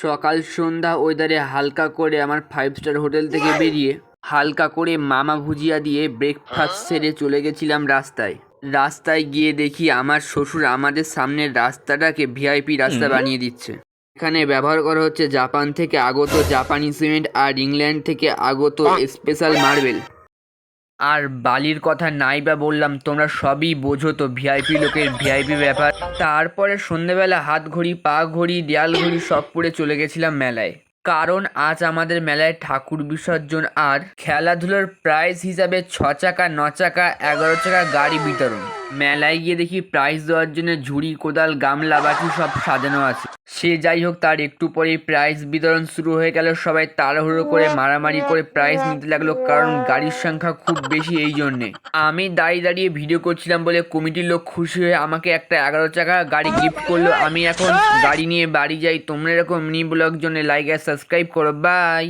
সকাল সন্ধ্যা ওয়েদারে হালকা করে আমার 5 স্টার হোটেল থেকে বেরিয়ে হালকা করে মামা ভুজিয়া দিয়ে ব্রেকফাস্ট সেরে চলে গেছিলাম রাস্তায়। রাস্তায় গিয়ে দেখি আমার শ্বশুর আমাদের সামনের রাস্তাটাকে ভিআইপি রাস্তা বানিয়ে দিচ্ছে। এখানে ব্যবহার করা হচ্ছে জাপান থেকে আগত জাপানি সিমেন্ট আর ইংল্যান্ড থেকে আগত স্পেশাল মার্বেল। আর বালির কথা নাই বা বললাম, তোমরা সবই বোঝো তো ভিআইপি লোকের ভিআইপি ব্যাপার। তারপরে সন্ধেবেলা হাত ঘড়ি, পা ঘড়ি, দেয়াল ঘড়ি সব পরে চলে গেছিলাম মেলায়, কারণ আজ আমাদের মেলায় ঠাকুর বিসর্জন আর খেলাধুলার প্রাইজ হিসাবে 6 চাকা, 9 চাকা, 11 চাকা গাড়ি বিতরণ। মেলায় গিয়ে দেখি প্রাইজ দেওয়ার জন্য ঝুড়ি, কোদাল, গামলা, বাটি সব সাজানো আছে। সে যাই হোক, তার একটু পরেই প্রাইজ বিতরণ শুরু হয়ে গেল। সবাই তাড়াহুড়ো করে মারামারি করে প্রাইজ নিতে লাগলো, কারণ গাড়ির সংখ্যা খুব বেশি। এই জন্যে আমি দাঁড়িয়ে দাঁড়িয়ে ভিডিও করছিলাম বলে কমিটির লোক খুশি হয়ে আমাকে একটা 11 চাকা গাড়ি গিফট করলো। আমি এখন গাড়ি নিয়ে বাড়ি যাই। তোমরা এরকম মিনি ব্লগ জন্য লাইক আর সাবস্ক্রাইব করো। বাই।